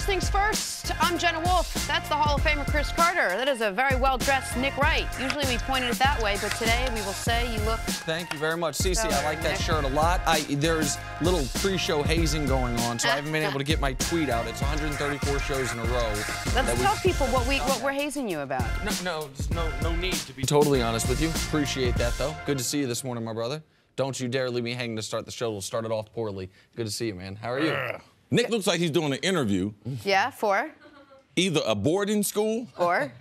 things first, I'm Jenna Wolfe. That's the Hall of Famer Cris Carter. That is a very well-dressed Nick Wright. Usually we pointed it that way, but today we will say you look... Thank you very much. Cece, I like that Nick. shirt a lot. There's little pre-show hazing going on, so I haven't been able to get my tweet out. It's 134 shows in a row. Let's tell people what we're hazing you about. No need to be totally honest with you. Appreciate that, though. Good to see you this morning, my brother. Don't you dare leave me hanging to start the show. We'll start it off poorly. Good to see you, man. How are you? Nick looks like he's doing an interview. Yeah, for? Either a boarding school. Or?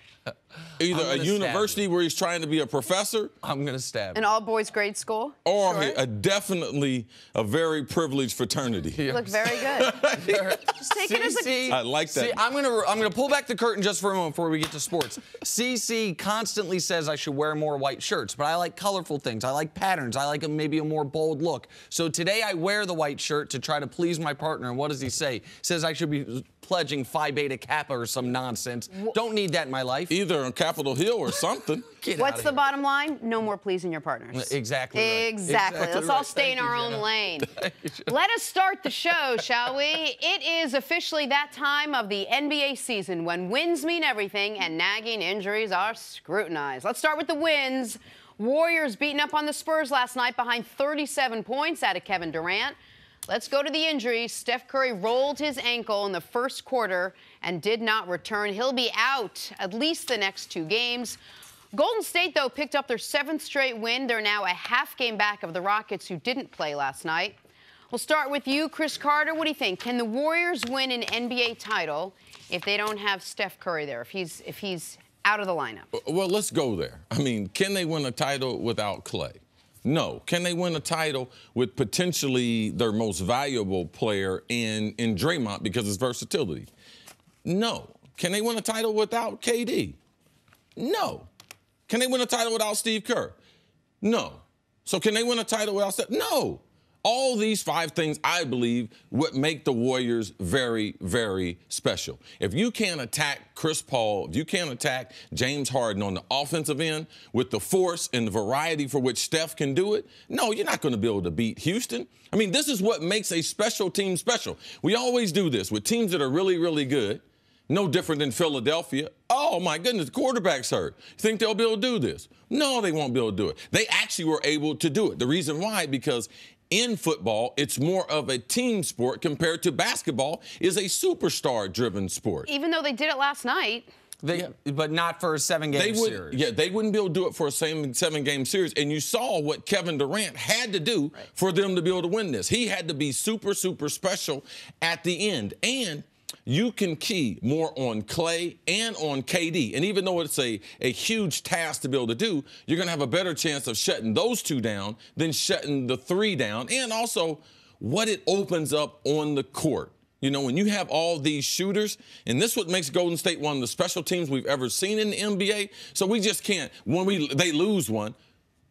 Either a university where he's trying to be a professor. I'm going to stab you. An all-boys grade school? Or Sure. definitely a very privileged fraternity. You look very good. Just take it as a... I like that. See, I'm gonna pull back the curtain just for a moment before we get to sports. CC constantly says I should wear more white shirts, but I like colorful things. I like patterns. I like maybe a more bold look. So today I wear the white shirt to try to please my partner. And what does he say? He says I should be pledging Phi Beta Kappa or some nonsense. Don't need that in my life. Either on Capitol Hill or something. What's the bottom line? No more pleasing your partners. Exactly right. Exactly. Let's all stay in our own lane. Let us start the show, shall we? It is officially that time of the NBA season when wins mean everything and nagging injuries are scrutinized. Let's start with the wins. Warriors beating up on the Spurs last night behind 37 points out of Kevin Durant. Let's go to the injuries. Steph Curry rolled his ankle in the first quarter and did not return. He'll be out at least the next 2 games. Golden State, though, picked up their 7th straight win. They're now a half game back of the Rockets, who didn't play last night. We'll start with you, Cris Carter. What do you think? Can the Warriors win an NBA title if they don't have Steph Curry there, if he's out of the lineup? Well, let's go there. I mean, can they win a title without Clay? No. Can they win a title with potentially their most valuable player in Draymond because of his versatility? No. Can they win a title without KD? No. Can they win a title without Steve Kerr? No. So can they win a title without Steph? No. All these 5 things, I believe, would make the Warriors very, very special. If you can't attack Chris Paul, if you can't attack James Harden on the offensive end with the force and the variety for which Steph can do it, no, you're not going to be able to beat Houston. I mean, this is what makes a special team special. We always do this with teams that are really, really good. No different than Philadelphia. Oh, my goodness, the quarterback's hurt. You think they'll be able to do this? No, they won't be able to do it. They actually were able to do it. The reason why, because in football, it's more of a team sport compared to basketball is a superstar-driven sport. Even though they did it last night. But not for a 7-game series. Yeah, they wouldn't be able to do it for a 7-game series. And you saw what Kevin Durant had to do for them to be able to win this. He had to be super, super special at the end. And you can key more on Clay and on KD. And even though it's a huge task to be able to do, you're going to have a better chance of shutting those 2 down than shutting the 3 down. And also what it opens up on the court. You know, when you have all these shooters, and this is what makes Golden State one of the special teams we've ever seen in the NBA. So we just can't, when they lose one,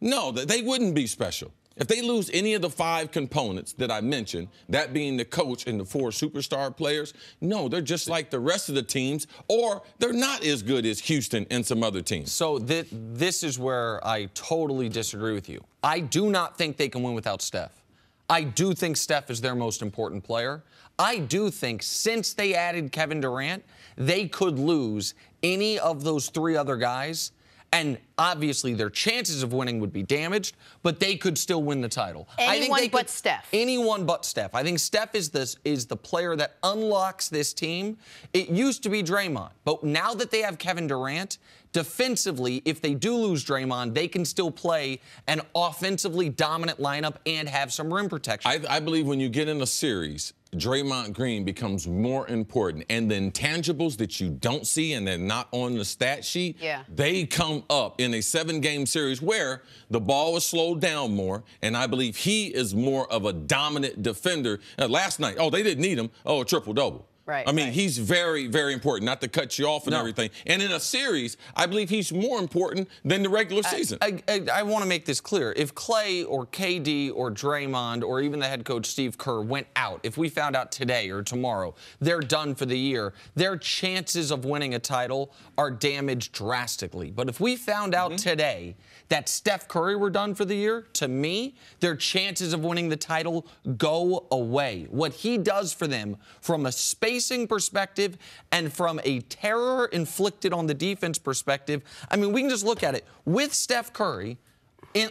no, they wouldn't be special. If they lose any of the 5 components that I mentioned, that being the coach and the 4 superstar players, no, they're just like the rest of the teams, or they're not as good as Houston and some other teams. So this is where I totally disagree with you. I do not think they can win without Steph. I do think Steph is their most important player. I do think since they added Kevin Durant, they could lose any of those 3 other guys. And obviously their chances of winning would be damaged, but they could still win the title. Anyone but Steph. Anyone but Steph. I think Steph is the player that unlocks this team. It used to be Draymond, but now that they have Kevin Durant, defensively, if they do lose Draymond, they can still play an offensively dominant lineup and have some rim protection. I believe when you get in a series, Draymond Green becomes more important. And the intangibles that you don't see and they're not on the stat sheet, they come up in a 7-game series where the ball is slowed down more, and I believe he is more of a dominant defender. Last night, they didn't need him. A triple-double. Right. I mean, he's very, very important, not to cut you off and everything. And in a series, I believe he's more important than the regular season. I want to make this clear. If Clay or KD or Draymond or even the head coach Steve Kerr went out, if we found out today or tomorrow they're done for the year, their chances of winning a title are damaged drastically. But if we found out today that Steph Curry were done for the year, to me, their chances of winning the title go away. What he does for them from a space spacing perspective and from a terror inflicted on the defense perspective, I mean, we can just look at it. With Steph Curry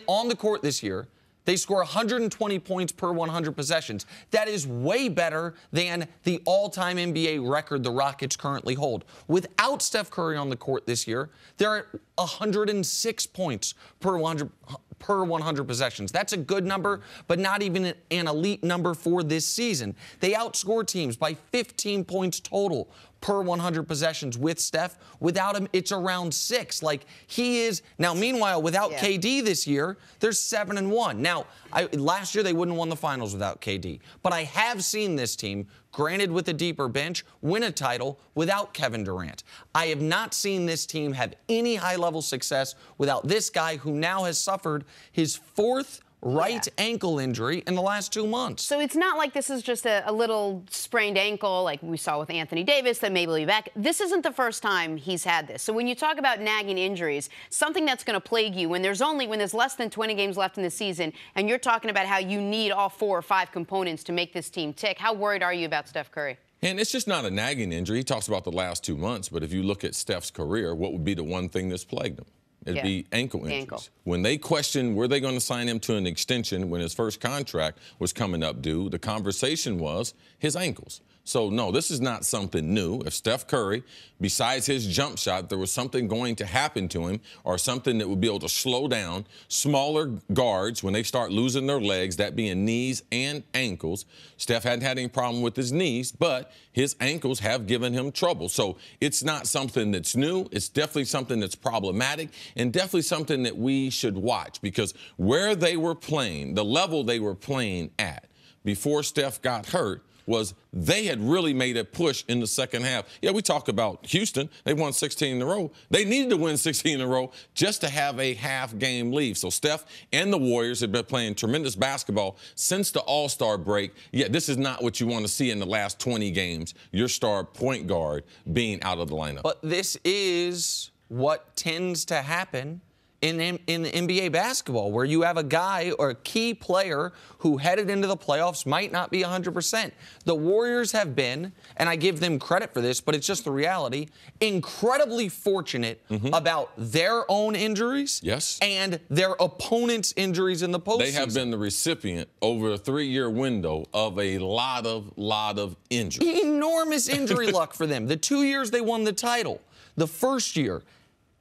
on the court this year, they score 120 points per 100 possessions. That is way better than the all-time NBA record the Rockets currently hold. Without Steph Curry on the court this year, they're at 106 points per 100 possessions. That's a good number, but not even an elite number for this season. They outscore teams by 15 points total per 100 possessions with Steph. Without him, it's around 6. Like, he is now. Meanwhile, without KD this year, they're 7-1. Now, last year they wouldn't have won the finals without KD, but I have seen this team, granted with a deeper bench, win a title without Kevin Durant. I have not seen this team have any high-level success without this guy who now has suffered his 4th right ankle injury in the last 2 months. So it's not like this is just a little sprained ankle like we saw with Anthony Davis that maybe will be back. This isn't the first time he's had this. So when you talk about nagging injuries, something that's going to plague you when there's less than 20 games left in the season, and you're talking about how you need all 4 or 5 components to make this team tick, how worried are you about Steph Curry? And it's just not a nagging injury. He talks about the last 2 months, but if you look at Steph's career, what would be the one thing that's plagued him? It'd be ankle injuries. Ankle. When they questioned were they going to sign him to an extension when his first contract was coming up due, the conversation was his ankles. So, no, this is not something new. If Steph Curry, besides his jump shot, there was something going to happen to him or something that would be able to slow down smaller guards when they start losing their legs, that being knees and ankles. Steph hadn't had any problem with his knees, but his ankles have given him trouble. So it's not something that's new. It's definitely something that's problematic and definitely something that we should watch, because where they were playing, the level they were playing at before Steph got hurt, was they had really made a push in the second half. Yeah, we talk about Houston. They won 16 in a row. They needed to win 16 in a row just to have a half-game lead. So Steph and the Warriors have been playing tremendous basketball since the All-Star break. Yeah, this is not what you want to see in the last 20 games, your star point guard being out of the lineup. But this is what tends to happen in NBA basketball, where you have a guy or a key player who headed into the playoffs might not be 100%. The Warriors have been, and I give them credit for this, but it's just the reality, incredibly fortunate about their own injuries and their opponents' injuries in the postseason. They have been the recipient over a 3-year window of a lot of injuries. Enormous injury luck for them. The 2 years they won the title, the first year,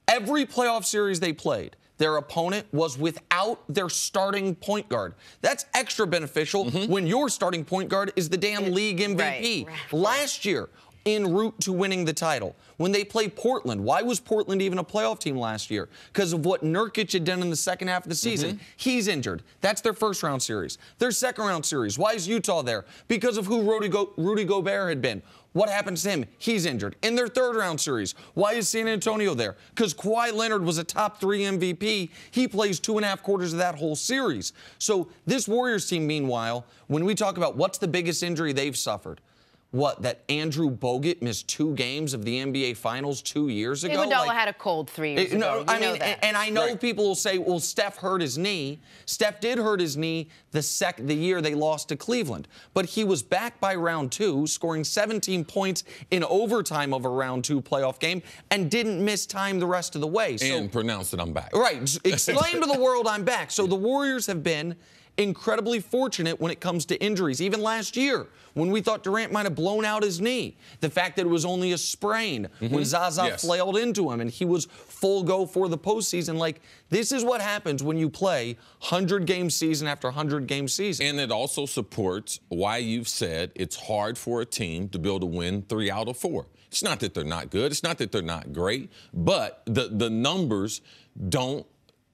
every playoff series they played, their opponent was without their starting point guard. That's extra beneficial when your starting point guard is the damn league MVP. Right. Last year, en route to winning the title, when they played Portland, why was Portland even a playoff team last year? Because of what Nurkic had done in the second half of the season. He's injured. That's their first-round series. Their second-round series, why is Utah there? Because of who Rudy Gobert had been. What happens to him? He's injured. In their third-round series, why is San Antonio there? Because Kawhi Leonard was a top 3 MVP. He plays 2.5 quarters of that whole series. So this Warriors team, meanwhile, when we talk about what's the biggest injury they've suffered, that Andrew Bogut missed 2 games of the NBA Finals 2 years ago? Iguodala had a cold 3 years ago. No, I mean, and I know people will say, well, Steph hurt his knee. Steph did hurt his knee the year they lost to Cleveland. But he was back by round 2, scoring 17 points in overtime of a round 2 playoff game, and didn't miss time the rest of the way. And pronounced that I'm back. Right. Explain to the world I'm back. So the Warriors have been incredibly fortunate when it comes to injuries. Even last year, when we thought Durant might have blown out his knee, the fact that it was only a sprain when Zaza flailed into him and he was full go for the postseason. Like, this is what happens when you play 100-game season after 100-game season. And it also supports why you've said it's hard for a team to be able to win 3 out of 4. It's not that they're not good. It's not that they're not great. But the numbers don't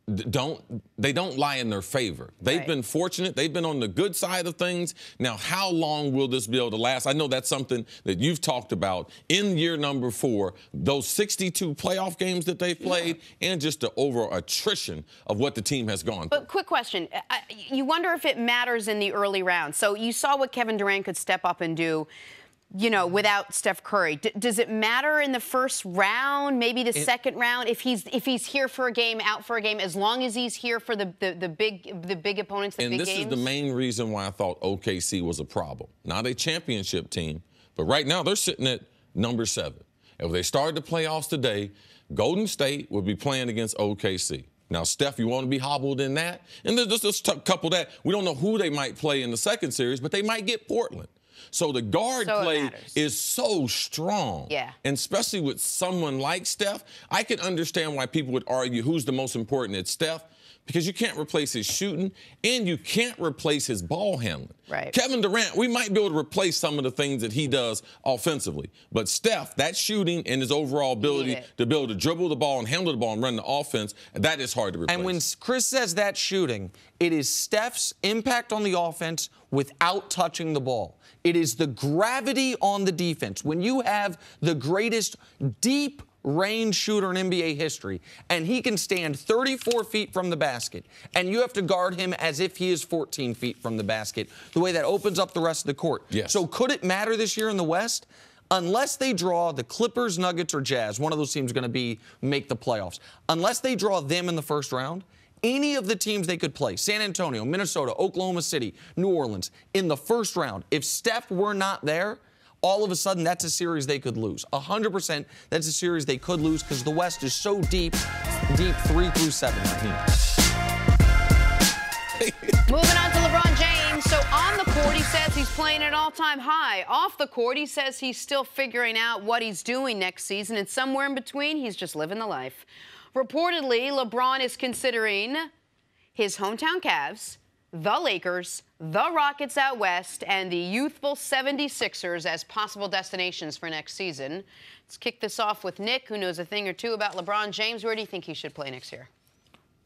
lie in their favor. They've been fortunate. They've been on the good side of things. Now, how long will this be able to last? I know that's something that you've talked about in year number 4, those 62 playoff games that they've played and just the overall attrition of what the team has gone through. But quick question. You wonder if it matters in the early rounds. So you saw what Kevin Durant could step up and do, you know, without Steph Curry. Does it matter in the first round, maybe the second round, if he's here for a game, out for a game, as long as he's here for the big opponents, the big games? And this is the main reason why I thought OKC was a problem. Not a championship team, But right now, they're sitting at number 7. If they started the playoffs today, Golden State would be playing against OKC. Now, Steph, you want to be hobbled in that? And then just couple that. We don't know who they might play in the second series, but they might get Portland. So the guard play is so strong. Yeah. And especially with someone like Steph, I can understand why people would argue who's the most important. It's Steph, because you can't replace his shooting and you can't replace his ball handling. Right. Kevin Durant, we might be able to replace some of the things that he does offensively. But Steph, that shooting and his overall ability to be able to dribble the ball and handle the ball and run the offense, that is hard to replace. And when Cris says that shooting, it is Steph's impact on the offense without touching the ball. It is the gravity on the defense. When you have the greatest deep range shooter in NBA history, and he can stand 34 feet from the basket, and you have to guard him as if he is 14 feet from the basket, the way that opens up the rest of the court. Yes. So could it matter this year in the West? Unless they draw the Clippers, Nuggets, or Jazz, one of those teams is going to make the playoffs. Unless they draw them in the first round, any of the teams they could play, San Antonio, Minnesota, Oklahoma City, New Orleans, in the first round, if Steph were not there, all of a sudden, that's a series they could lose. 100%, that's a series they could lose because the West is so deep 3 through 7 right now. Moving on to LeBron James. So on the court, he says he's playing at an all-time high. Off the court, he says he's still figuring out what he's doing next season, and somewhere in between, he's just living the life. Reportedly, LeBron is considering his hometown Cavs, the Lakers, the Rockets out west, and the youthful 76ers as possible destinations for next season. Let's kick this off with Nick, who knows a thing or two about LeBron James. Where do you think he should play next year?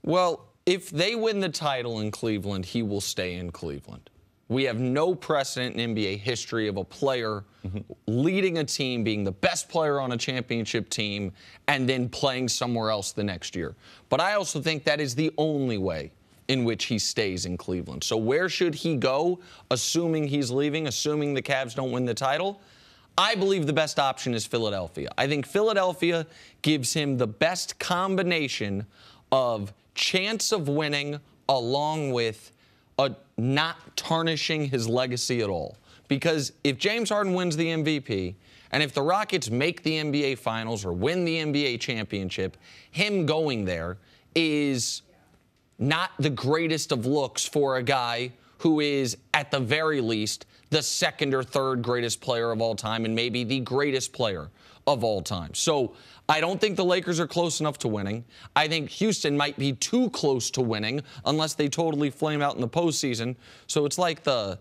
Well, if they win the title in Cleveland, he will stay in Cleveland. We have no precedent in NBA history of a player leading a team, being the best player on a championship team, and then playing somewhere else the next year. But I also think that is the only way in which he stays in Cleveland. So where should he go, assuming he's leaving, assuming the Cavs don't win the title? I believe the best option is Philadelphia. I think Philadelphia gives him the best combination of chance of winning along with not tarnishing his legacy at all. Because if James Harden wins the MVP, and if the Rockets make the NBA Finals or win the NBA championship, him going there is not the greatest of looks for a guy who is, at the very least, the second or third greatest player of all time and maybe the greatest player of all time. So I don't think the Lakers are close enough to winning. I think Houston might be too close to winning unless they totally flame out in the postseason. So it's like this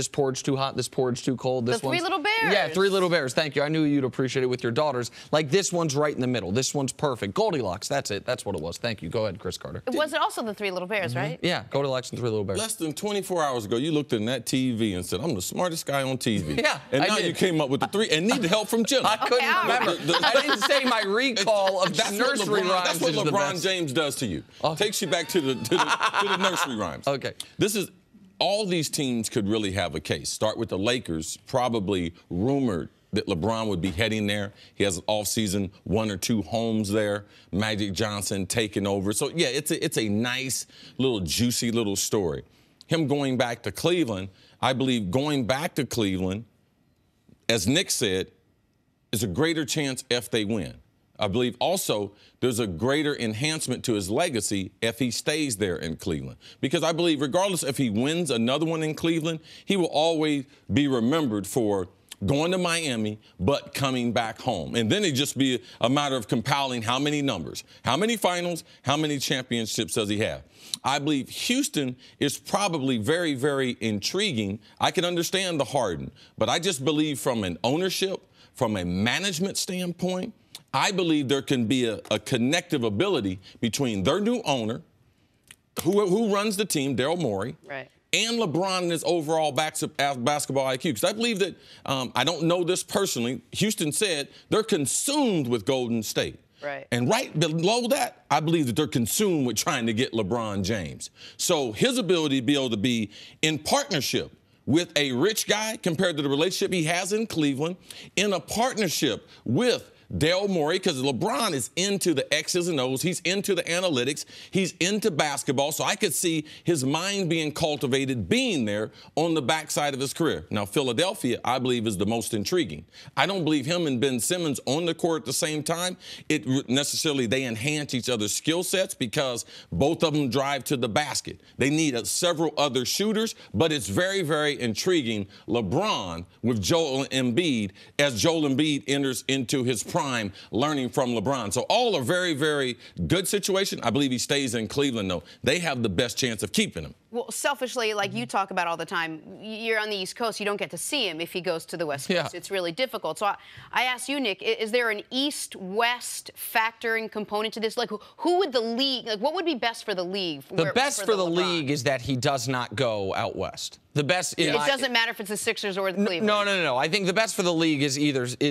porridge too hot, this porridge too cold. This the Three Little Bears. Yeah, Three Little Bears. Thank you. I knew you'd appreciate it with your daughters. Like, this one's right in the middle. This one's perfect. Goldilocks. That's it. That's what it was. Thank you. Go ahead, Chris Carter. Was it also the Three Little Bears, right? Yeah, Goldilocks and Three Little Bears. Less than 24 hours ago, you looked in that TV and said, I'm the smartest guy on TV. Yeah, and I now did. You came up with the 3 and need help from Jenna. I couldn't remember. I didn't say my recall of nursery rhymes. That's what LeBron James does to you. Takes you back to the nursery rhymes. Okay. All these teams could really have a case. Start with the Lakers, probably rumored that LeBron would be heading there. He has an offseason 1 or 2 homes there. Magic Johnson taking over. So, yeah, it's a nice little juicy little story. Him going back to Cleveland, I believe going back to Cleveland, as Nick said, is a greater chance if they win. I believe also there's a greater enhancement to his legacy if he stays there in Cleveland. Because I believe regardless if he wins another one in Cleveland, he will always be remembered for going to Miami but coming back home. And then it'd just be a matter of compiling how many numbers, how many finals, how many championships does he have. I believe Houston is probably very, very intriguing. I can understand the Harden, but I just believe from an ownership, from a management standpoint, I believe there can be a connective ability between their new owner, who runs the team, Daryl Morey, right, and LeBron and his overall basketball IQ. Because I believe that, I don't know this personally, Houston said they're consumed with Golden State. Right. And right below that, I believe that they're consumed with trying to get LeBron James. So his ability to be able to be in partnership with a rich guy compared to the relationship he has in Cleveland, in a partnership with Daryl Morey, because LeBron is into the X's and O's. He's into the analytics. He's into basketball. So I could see his mind being cultivated, being there on the backside of his career. Now, Philadelphia, I believe, is the most intriguing. I don't believe him and Ben Simmons on the court at the same time, they enhance each other's skill sets because both of them drive to the basket. They need several other shooters, but it's very, very intriguing. LeBron with Joel Embiid as Joel Embiid enters into his prime, learning from LeBron. So all a very, very good situation. I believe he stays in Cleveland, though. They have the best chance of keeping him. Well, selfishly, like you talk about all the time, you're on the East Coast. You don't get to see him if he goes to the West Coast. Yeah. It's really difficult. So I asked you, Nick, is there an East-West factoring component to this? Like, who would the league, like, what would be best for the league? The best for the league is that he does not go out West. The best. It doesn't matter if it's the Sixers or the Cleveland. No. I think the best for the league is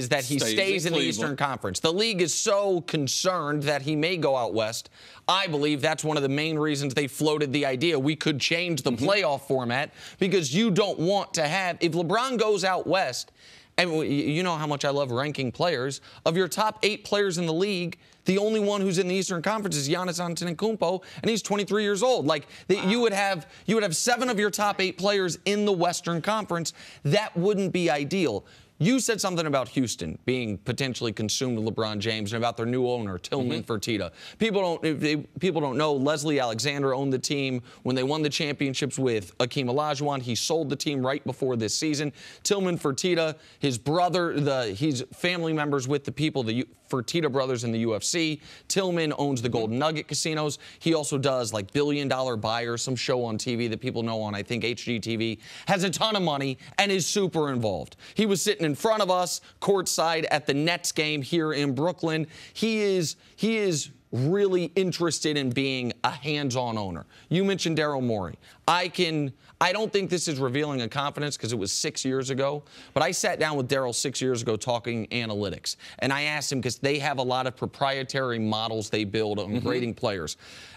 that he stays in the Eastern Conference. The league is so concerned that he may go out West. I believe that's one of the main reasons they floated the idea we could change the playoff format, because you don't want to have, if LeBron goes out West, and you know how much I love ranking players, of your top 8 players in the league, the only one who's in the Eastern Conference is Giannis Antetokounmpo, and he's 23 years old. Like, you would have 7 of your top 8 players in the Western Conference. That wouldn't be ideal. You said something about Houston being potentially consumed with LeBron James and about their new owner, Tillman Fertitta. People don't know Leslie Alexander owned the team when they won the championships with Akeem Olajuwon. He sold the team right before this season. Tillman Fertitta, his brother, he's family members with the people, the Fertitta brothers in the UFC. Tillman owns the Golden Nugget casinos. He also does like Billion Dollar Buyer, some show on TV that people know on, I think, HGTV. Has a ton of money and is super involved. He was sitting in front of us courtside at the Nets game here in Brooklyn. He is really interested in being a hands-on owner. You mentioned Daryl Morey. I don't think this is revealing a confidence because it was 6 years ago, but I sat down with Daryl 6 years ago talking analytics, and I asked him, because they have a lot of proprietary models they build on grading players.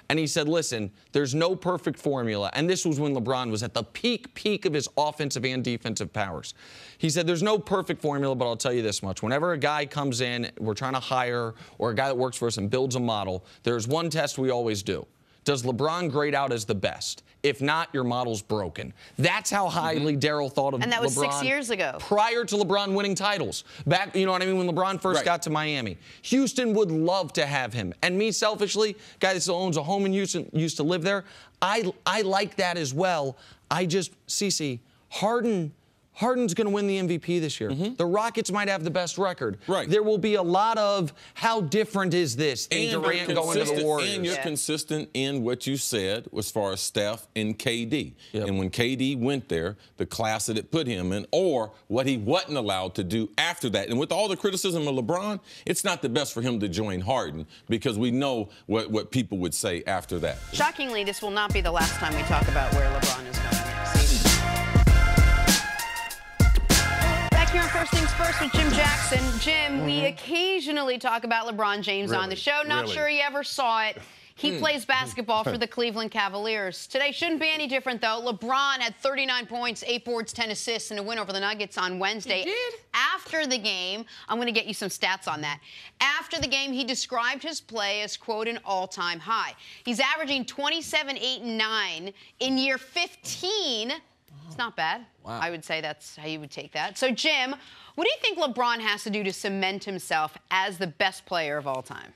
And he said, listen, there's no perfect formula. And this was when LeBron was at the peak of his offensive and defensive powers. He said, there's no perfect formula, but I'll tell you this much. Whenever a guy comes in, we're trying to hire, or a guy that works for us and builds a model, there's one test we always do. Does LeBron grade out as the best? If not, your model's broken. That's how highly Daryl thought of LeBron. And that was 6 years ago. Prior to LeBron winning titles. Back, you know what I mean, when LeBron first got to Miami. Houston would love to have him. And me, selfishly, guy that still owns a home in Houston, used to live there, I like that as well. Cece, Harden's going to win the MVP this year. The Rockets might have the best record. There will be a lot of, how different is this? And Durant going to the Warriors. And you're consistent in what you said as far as Steph and KD. And when KD went there, the class that it put him in, or what he wasn't allowed to do after that. And with all the criticism of LeBron, it's not the best for him to join Harden, because we know what people would say after that. Shockingly, this will not be the last time we talk about where LeBron is going next. Here on First Things First with Jim Jackson. Jim, we occasionally talk about LeBron James on the show. Not sure you ever saw it. He plays basketball for the Cleveland Cavaliers. Today shouldn't be any different, though. LeBron had 39 points, 8 boards, 10 assists in a win over the Nuggets on Wednesday. He did? After the game, I'm going to get you some stats on that. After the game, he described his play as, quote, an all-time high. He's averaging 27, 8, and 9 in year 15. It's not bad. Wow. I would say that's how you would take that. So, Jim, what do you think LeBron has to do to cement himself as the best player of all time?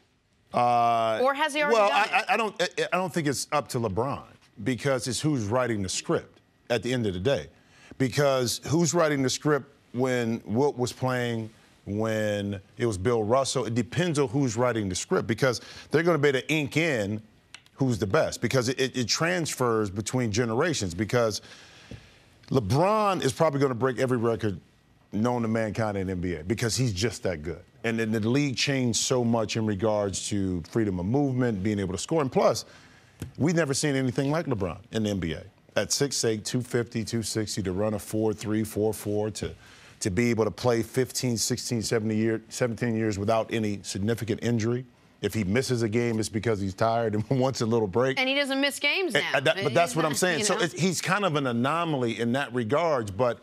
Or has he already done it? I don't think it's up to LeBron, because it's who's writing the script at the end of the day. Because who's writing the script when Wilt was playing, when it was Bill Russell? It depends on who's writing the script, because they're going to be able to ink in who's the best, because it transfers between generations, because LeBron is probably going to break every record known to mankind in the NBA, because he's just that good. And then the league changed so much in regards to freedom of movement, being able to score. And plus, we've never seen anything like LeBron in the NBA. At 6'8", 250, 260, to run a 4'3", 4'4", to be able to play 15, 16, 17 years without any significant injury. If he misses a game, it's because he's tired and wants a little break. And he doesn't miss games now. But that's what I'm saying. You know? So he's kind of an anomaly in that regards, but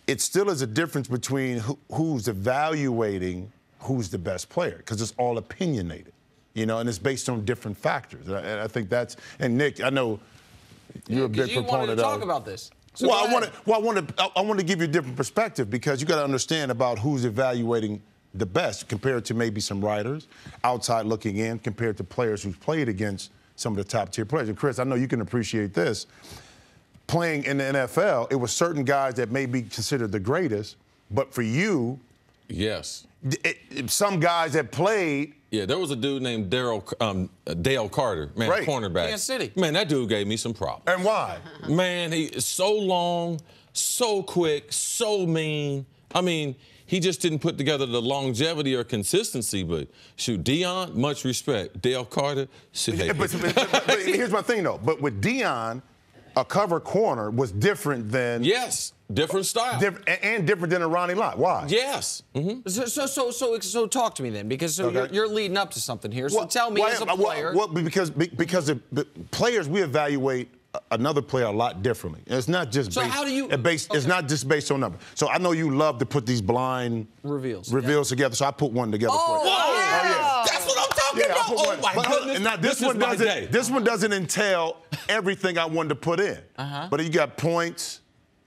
it still is a difference between who's evaluating who's the best player because it's all opinionated, you know, and it's based on different factors. And I think that's, and Nick, I know you're a big proponent of. You wanted to talk about this. So I want to give you a different perspective because you got to understand about who's evaluating the best compared to maybe some writers outside looking in compared to players who've played against some of the top tier players. And Chris, I know you can appreciate this. Playing in the NFL, it was certain guys that may be considered the greatest, but for you, yes, some guys that played. Yeah, there was a dude named Dale Carter, man, right. cornerback. Kansas City. Man, that dude gave me some problems. And why? Man, he is so long, so quick, so mean. I mean, he just didn't put together the longevity or consistency. But shoot, Deion, much respect. Dale Carter, shit. But here's my thing though. But with Deion, a cover corner was different than. Yes. Different style. And different than a Ronnie Lott. Why? Yes. Mm-hmm. So talk to me then, because you're leading up to something here. So tell me as a player. Because the players, we evaluate another player a lot differently. And it's not just how do you? It's not just based on number. So I know you love to put these blind reveals together. So I put one together for you. Yeah. That's what I'm talking about. Oh my goodness. Now this one doesn't entail everything I wanted to put in. But you got points.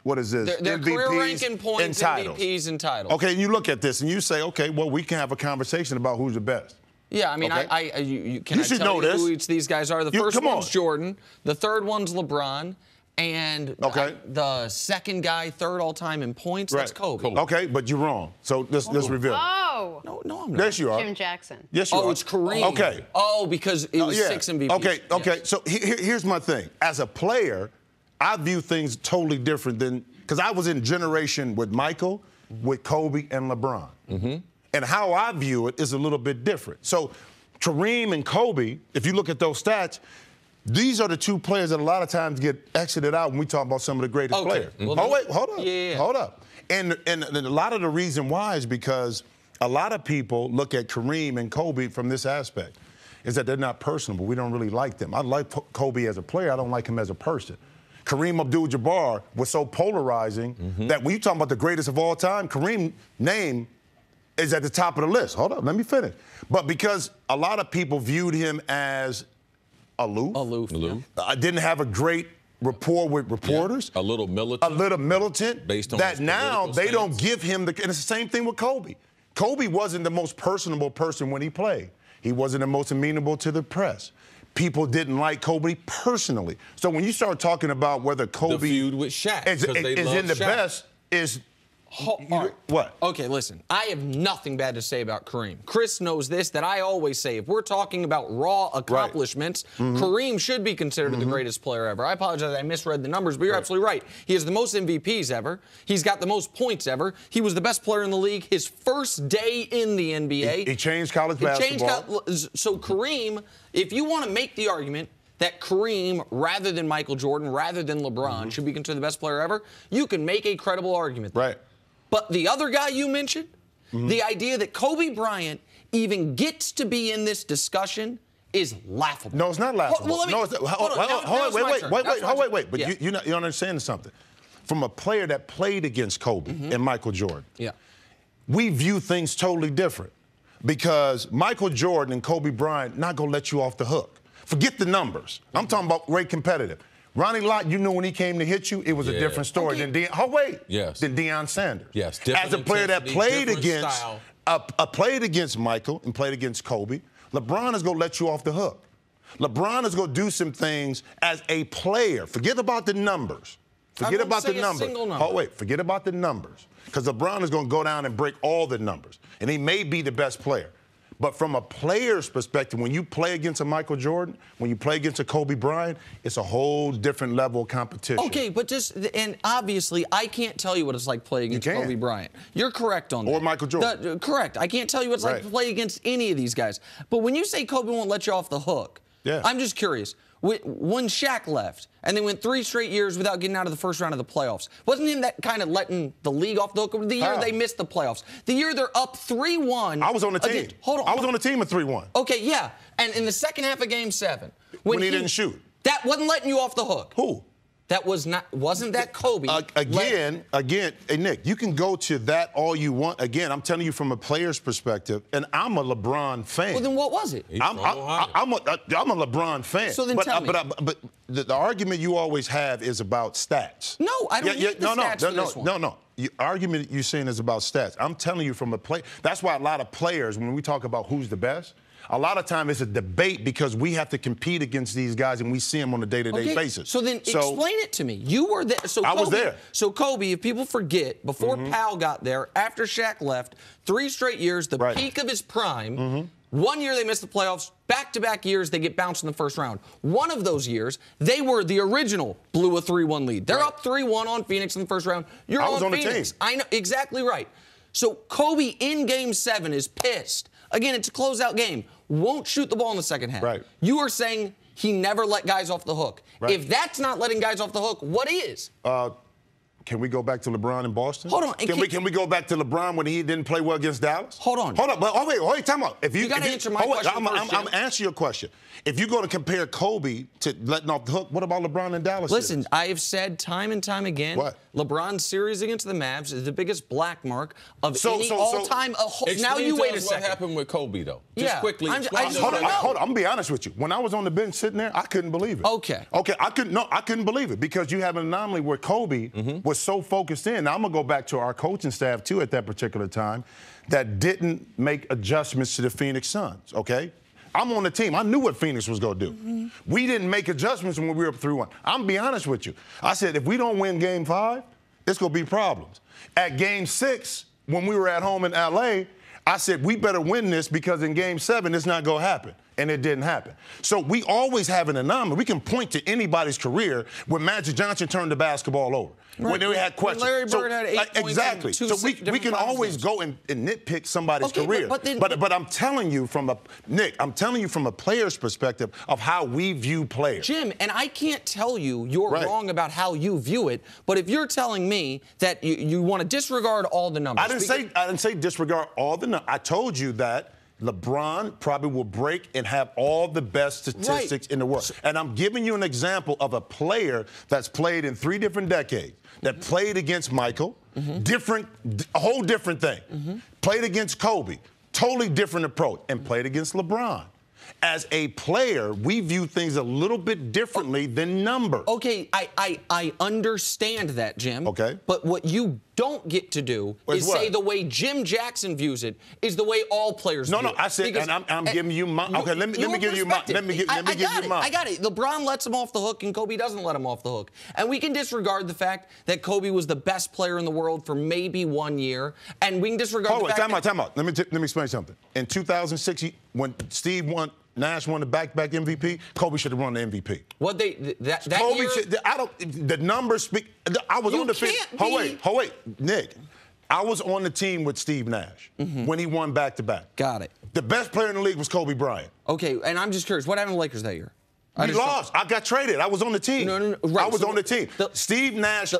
What is this? They're career ranking points, MVPs, and titles. Okay, and you look at this and you say, okay, well, we can have a conversation about who's the best. Yeah, I mean, okay. you should tell me who each of these guys are. The first one's Jordan. The third one's LeBron. And the second guy, third all-time in points, that's Kobe. Okay, but you're wrong. So let's reveal. Oh. No, I'm not. Yes, you are. Jim Jackson. Yes, you are. Oh, it's Kareem. Okay. Oh, because it was 6 MVPs. Okay. Yes. So here's my thing. As a player, I view things totally different than – because I was in generation with Michael, with Kobe, and LeBron. Mm-hmm. And how I view it is a little bit different. So Kareem and Kobe, if you look at those stats, these are the two players that a lot of times get exited out when we talk about some of the greatest players. Well, hold up. Yeah. Hold up. And a lot of the reason why is because a lot of people look at Kareem and Kobe from this aspect, is that they're not personable. We don't really like them. I like Kobe as a player. I don't like him as a person. Kareem Abdul-Jabbar was so polarizing that when you talk about the greatest of all time, Kareem's name is at the top of the list. Hold up, let me finish. But because a lot of people viewed him as aloof. I didn't have a great rapport with reporters. Yeah. A little militant. Based on that now they don't give him the. And it's the same thing with Kobe. Kobe wasn't the most personable person when he played. He wasn't the most amenable to the press. People didn't like Kobe personally. So when you start talking about whether Kobe the feud with Shaq is in the best, is what? Okay, listen. I have nothing bad to say about Kareem. Chris knows this, that I always say, if we're talking about raw accomplishments, Kareem should be considered the greatest player ever. I apologize, I misread the numbers, but you're absolutely right. He has the most MVPs ever. He's got the most points ever. He was the best player in the league his first day in the NBA. He changed college basketball. So Kareem, if you want to make the argument that Kareem, rather than Michael Jordan, rather than LeBron, should be considered the best player ever, you can make a credible argument there. Right. But the other guy you mentioned, the idea that Kobe Bryant even gets to be in this discussion is laughable. No, it's not laughable. Wait. But yeah. you're not understanding something. From a player that played against Kobe and Michael Jordan, we view things totally different. Because Michael Jordan and Kobe Bryant not going to let you off the hook. Forget the numbers. I'm talking about great competitive. Ronnie Lott, you knew when he came to hit you, it was a different story than than Deion Sanders. Yes, as a player that played against Michael and played against Kobe, LeBron is going to let you off the hook. LeBron is going to do some things as a player. Forget about the numbers. Forget about the numbers. Forget about the numbers. Because LeBron is going to go down and break all the numbers. And he may be the best player. But from a player's perspective, when you play against a Michael Jordan, when you play against a Kobe Bryant, it's a whole different level of competition. Okay, but and obviously, I can't tell you what it's like playing against Kobe Bryant. You're correct on that. Or Michael Jordan. Correct. I can't tell you what it's like to play against any of these guys. But when you say Kobe won't let you off the hook, I'm just curious. When Shaq left and they went 3 straight years without getting out of the first round of the playoffs, wasn't him that kind of letting the league off the hook? The year they missed the playoffs, the year they're up 3-1. I was on the team. I was on the team at 3-1. Okay, yeah. And in the second half of Game 7, when he didn't shoot, that wasn't letting you off the hook. Who? wasn't that Kobe. Again, hey, Nick, you can go to that all you want. Again, I'm telling you from a player's perspective, and I'm a LeBron fan. Well, then what was it? I'm a LeBron fan. So then tell me. But the argument you always have is about stats. No, I don't need the stats for this one. No. The argument you're saying is about stats. I'm telling you from a play. That's why a lot of players, when we talk about who's the best, a lot of time it's a debate because we have to compete against these guys and we see them on a day-to-day basis. So then explain it to me. You were there. So I was there. So Kobe, if people forget, before Powell got there, after Shaq left, 3 straight years, the peak of his prime. 1 year they missed the playoffs. Back-to-back years they get bounced in the first round. One of those years, they were the original blew a 3-1 lead. They're up 3-1 on Phoenix in the first round. You're on Phoenix. The team. I know, exactly right. So Kobe in Game 7 is pissed. Again, it's a closeout game. Won't shoot the ball in the second half. Right. You are saying he never let guys off the hook. Right. If that's not letting guys off the hook, what is? Can we go back to LeBron in Boston? Hold on. Can we go back to LeBron when he didn't play well against Dallas? Hold on. Hold on. But wait, time out. You got to answer my question first, I'm answering your question. If you're going to compare Kobe to letting off the hook, what about LeBron and Dallas? Listen, I have said time and time again, LeBron's series against the Mavs is the biggest black mark of any all-time. Now you wait a second. What happened with Kobe, though? Just quickly. Hold on. I'm going to be honest with you. When I was on the bench sitting there, I couldn't believe it. Okay. I couldn't believe it because you have an anomaly where Kobe was so focused in. Now, I'm going to go back to our coaching staff, too, at that particular time, that didn't make adjustments to the Phoenix Suns, okay? I'm on the team. I knew what Phoenix was going to do. We didn't make adjustments when we were up 3-1. I'm going to be honest with you. I said, if we don't win Game 5, it's going to be problems. At Game 6, when we were at home in L.A., I said, we better win this because in Game 7, it's not going to happen. And it didn't happen. So we always have an anomaly. We can point to anybody's career when Magic Johnson turned the basketball over. Right. When they had questions. When Larry Bird had 8 points. Exactly. So we can always go and nitpick somebody's career. But I'm telling you from a player's perspective of how we view players. Jim, and I can't tell you you're wrong about how you view it, but if you're telling me that you want to disregard all the numbers. I didn't say disregard all the numbers. I told you that LeBron probably will break and have all the best statistics in the world. And I'm giving you an example of a player that's played in 3 different decades, that played against Michael, a whole different thing. Played against Kobe, totally different approach, and played against LeBron. As a player, we view things a little bit differently than numbers. Okay, I understand that, Jim. Okay. But what you don't get to do is say the way Jim Jackson views it is the way all players view it. No, I said, and I'm giving you my. Okay, let me give you my. Let me give you mine. I got it. LeBron lets him off the hook, and Kobe doesn't let him off the hook. And we can disregard the fact that Kobe was the best player in the world for maybe 1 year, and we can disregard the fact time out. Let me explain something. In 2006, when Nash won the back-to-back MVP, Kobe should have won the MVP. That year? The numbers speak. I was on the field. Hold wait, Nick. I was on the team with Steve Nash when he won back-to-back. Got it. The best player in the league was Kobe Bryant. Okay, and I'm just curious, what happened to the Lakers that year? We lost. I got traded. I was on the team. No. Right. I was on the team. Steve Nash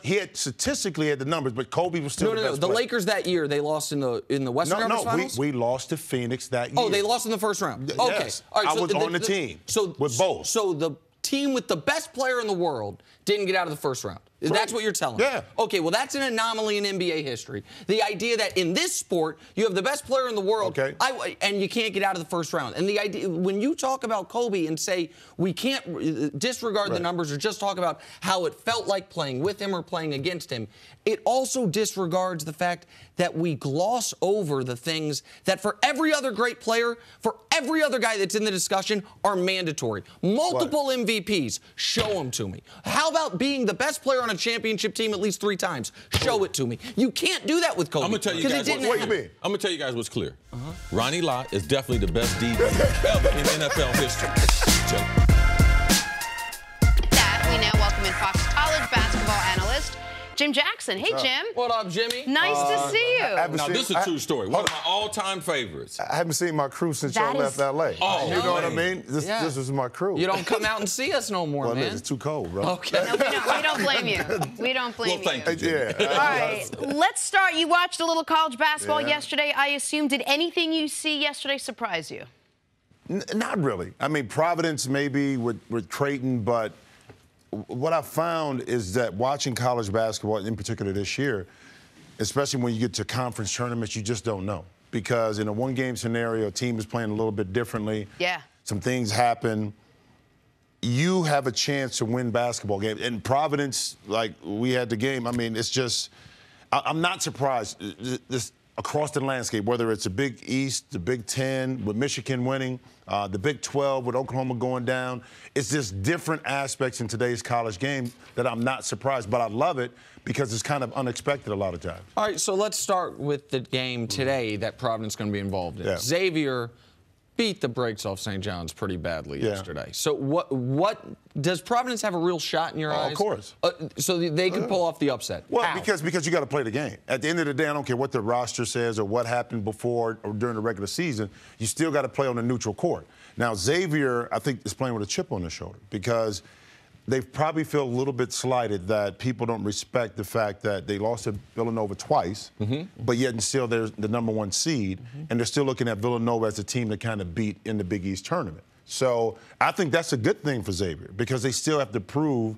he had statistically had the numbers, but Kobe was still the best player. The Lakers that year, they lost in the Western Conference Finals? We lost to Phoenix that year. Oh, they lost in the first round. Okay. Yes. All right, I was on the team with both. So the team with the best player in the world didn't get out of the first round. Right. That's what you're telling me. Yeah. Okay, well, that's an anomaly in NBA history. The idea that in this sport, you have the best player in the world, and you can't get out of the first round. And the idea, when you talk about Kobe and say we can't disregard the numbers or just talk about how it felt like playing with him or playing against him, it also disregards the fact that we gloss over the things that for every other great player, for every other guy that's in the discussion, are mandatory. Multiple MVPs, show them to me. How about being the best player on a championship team at least 3 times? Show it to me. You can't do that with Kobe. I'm going to tell you guys I'm going to tell you guys what's clear. Ronnie Lott is definitely the best DB ever in NFL history. We now welcome in Fox College basketball analyst Jim Jackson. Hey, Jim. What up, Jimmy? Nice to see you. Now, this is a true story. One of my all-time favorites. I haven't seen my crew since y'all left L.A. Oh, you know what I mean? This is my crew. You don't come out and see us no more, man. It's too cold, bro. Okay. No, we don't blame you. We don't blame you. Thank you. All right. Let's start. You watched a little college basketball yesterday, I assume. Did anything you see yesterday surprise you? Not really. I mean, Providence maybe with Creighton, but what I found is that watching college basketball, in particular this year, especially when you get to conference tournaments, you just don't know. Because in a one-game scenario, a team is playing a little bit differently. Yeah. Some things happen. You have a chance to win basketball games. In Providence, like we had the game, I mean, it's just, I'm not surprised. This across the landscape, whether it's the Big East, the Big Ten, with Michigan winning, the Big 12 with Oklahoma going down, it's just different aspects in today's college game that I'm not surprised. But I love it because it's kind of unexpected a lot of times. All right, so let's start with the game today that Providence is going to be involved in. Yeah. Xavier beat the brakes off St. John's pretty badly yesterday. So what does Providence have a real shot in your eyes? Of course. So they can pull off the upset. Well, How? because you got to play the game. At the end of the day, I don't care what the roster says or what happened before or during the regular season. You still got to play on a neutral court. Now, Xavier, I think, is playing with a chip on their shoulder because they probably feel a little bit slighted that people don't respect the fact that they lost to Villanova twice, but yet and still they're the #1 seed, and they're still looking at Villanova as a team to kind of beat in the Big East tournament. So I think that's a good thing for Xavier because they still have to prove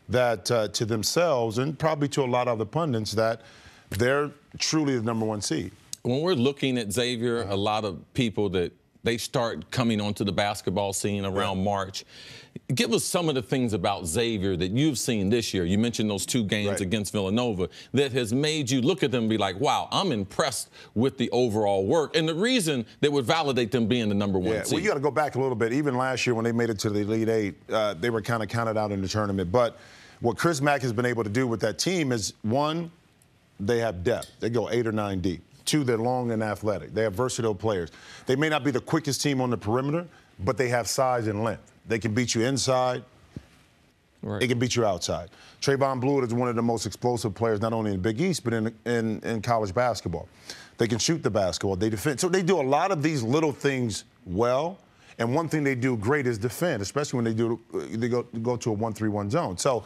that to themselves and probably to a lot of other pundits that they're truly the #1 seed. When we're looking at Xavier, a lot of people that they start coming onto the basketball scene around March. Give us some of the things about Xavier that you've seen this year. You mentioned those 2 games against Villanova that has made you look at them and be like, wow, I'm impressed with the overall work. And the reason that would validate them being the #1 seed. Well, you got to go back a little bit. Even last year when they made it to the Elite Eight, they were kind of counted out in the tournament. But what Chris Mack has been able to do with that team is, one, they have depth. They go 8 or 9 deep. 2, they're long and athletic. They have versatile players. They may not be the quickest team on the perimeter, but they have size and length. They can beat you inside. Right. They can beat you outside. Trayvon Blewett is one of the most explosive players, not only in the Big East, but in college basketball. They can shoot the basketball. They defend. So they do a lot of these little things well. And one thing they do great is defend, especially when they go to a 1-3-1 zone. So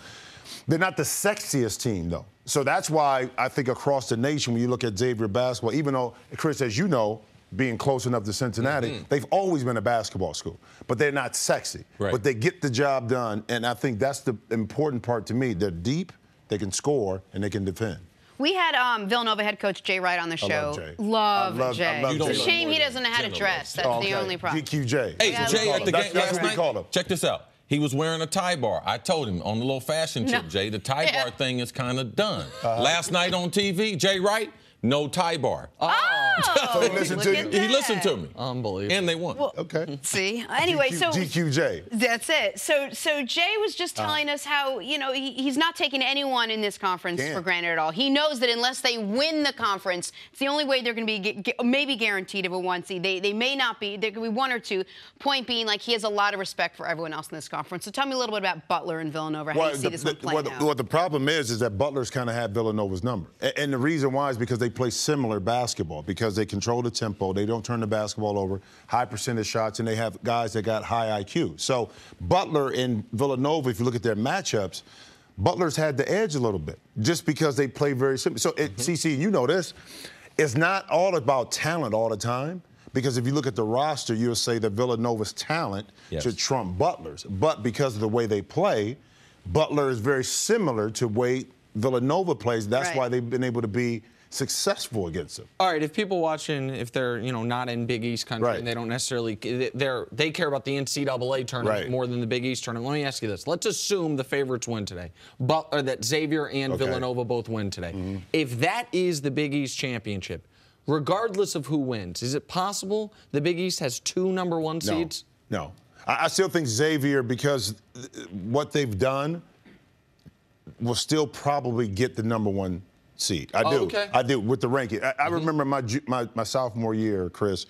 they're not the sexiest team, though. So that's why I think across the nation, when you look at Xavier basketball, even though, Chris, as you know, being close enough to Cincinnati, they've always been a basketball school. But they're not sexy. Right. But they get the job done, and I think that's the important part to me. They're deep, they can score, and they can defend. We had Villanova head coach Jay Wright on the show. Love Jay. It's a shame he doesn't know how to dress. That's the only problem. GQJ. Hey, Jay at the game last night, check this out. He was wearing a tie bar. I told him on the little fashion tip, Jay, the tie bar thing is kind of done. Last night on TV, Jay Wright, no tie bar. So he listened to you? He listened to me. Unbelievable. And they won. Well, okay. See? Anyway, GQJ. That's it. So Jay was just telling us how, you know, he's not taking anyone in this conference for granted at all. He knows that unless they win the conference, it's the only way they're going to be maybe guaranteed of a 1 seed. They may not be. There could be 1 or 2. Point being, like, he has a lot of respect for everyone else in this conference. So tell me a little bit about Butler and Villanova. How do you see this one playing out? Well, the problem is that Butler's kind of had Villanova's number. And the reason why is because they play similar basketball, because they control the tempo, they don't turn the basketball over, high percentage shots, and they have guys that got high IQ. So Butler and Villanova, if you look at their matchups, Butler's had the edge a little bit just because they play very similar. So, CC, you know this, it's not all about talent all the time, because if you look at the roster, you'll say that Villanova's talent should trump Butler's. But because of the way they play, Butler is very similar to the way Villanova plays. That's why they've been able to be successful against them. All right, if people watching, if they're, you know, not in Big East country and they don't necessarily, they care about the NCAA tournament more than the Big East tournament. Let me ask you this. Let's assume the favorites win today, or that Xavier and Villanova both win today. If that is the Big East championship, regardless of who wins, is it possible the Big East has 2 #1 seeds? No. I still think Xavier, because what they've done, will still probably get the #1 seed. I do. I do, with the ranking. I remember my sophomore year, Chris,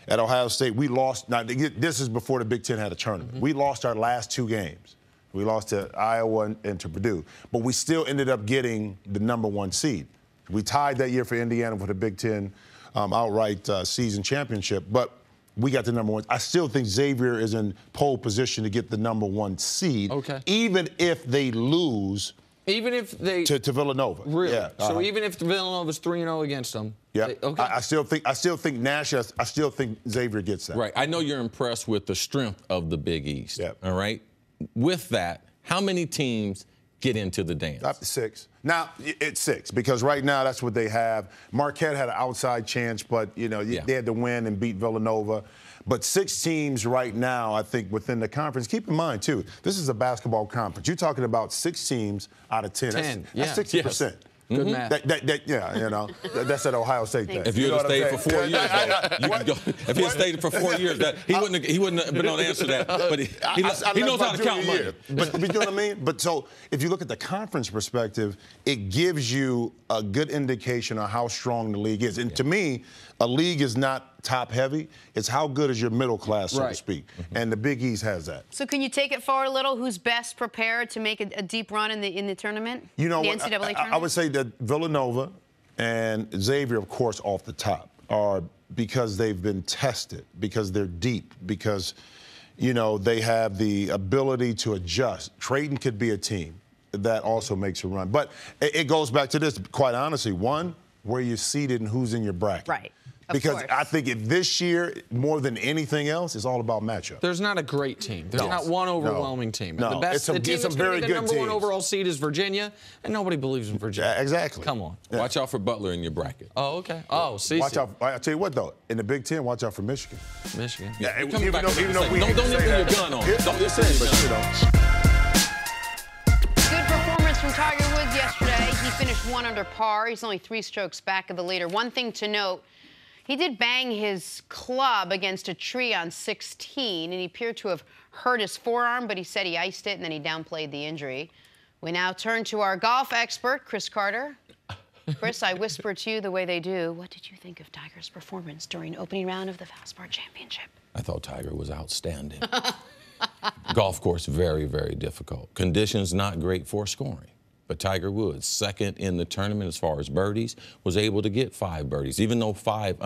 at Ohio State, we lost. Now, this is before the Big Ten had a tournament. We lost our last 2 games. We lost to Iowa and to Purdue. But we still ended up getting the #1 seed. We tied that year for Indiana for the Big Ten outright season championship. But we got the #1. I still think Xavier is in pole position to get the #1 seed, even if they lose. Even if they to Villanova, really? So even if Villanova's 3-0 against them, I still think Nash. I still think Xavier gets that. Right. I know you're impressed with the strength of the Big East. All right. With that, how many teams get into the dance? Up to 6. Now, it's 6 because right now that's what they have. Marquette had an outside chance, but, you know, they had to win and beat Villanova. But 6 teams right now, I think, within the conference. Keep in mind, too, this is a basketball conference. You're talking about 6 teams out of 10. That's 60%. Yes. Good math. Yeah, you know, that's at Ohio State thing. If you had stayed for 4 years, though, you could go. If he had stayed for 4 years, he wouldn't have been able to answer that. But he knows how to count money. But you know what I mean? But so if you look at the conference perspective, it gives you a good indication of how strong the league is. And to me, a league is not top heavy. It's how good is your middle class, so to speak. And the Big East has that. So can you take it forward a little? Who's best prepared to make a deep run in the tournament? You know, the NCAA tournament? I would say that Villanova and Xavier, of course, off the top, are because they've been tested, because they're deep, because, you know, they have the ability to adjust. Creighton could be a team that also makes a run. But it goes back to this, quite honestly. One, where you're seated and who's in your bracket. Right. Because I think this year, more than anything else, is all about matchup. There's not a great team. There's not one overwhelming team. No. The best, the team that's going to be the number 1 overall seed is Virginia, and nobody believes in Virginia. Exactly. Come on. Yeah. Watch out for Butler in your bracket. Oh, okay. Oh, see. Watch out. I'll tell you what, though. In the Big Ten, watch out for Michigan. Michigan. Yeah, Don't even your gun on. Don't just say but you know. Good performance from Tiger Woods yesterday. He finished 1 under par. He's only 3 strokes back of the leader. One thing to note, he did bang his club against a tree on 16, and he appeared to have hurt his forearm, but he said he iced it, and then he downplayed the injury. We now turn to our golf expert, Cris Carter. Cris, I whisper to you the way they do. What did you think of Tiger's performance during opening round of the Valspar Championship? I thought Tiger was outstanding. Golf course, very, very difficult. Conditions not great for scoring. But Tiger Woods, second in the tournament as far as birdies, was able to get 5 birdies. Even though 1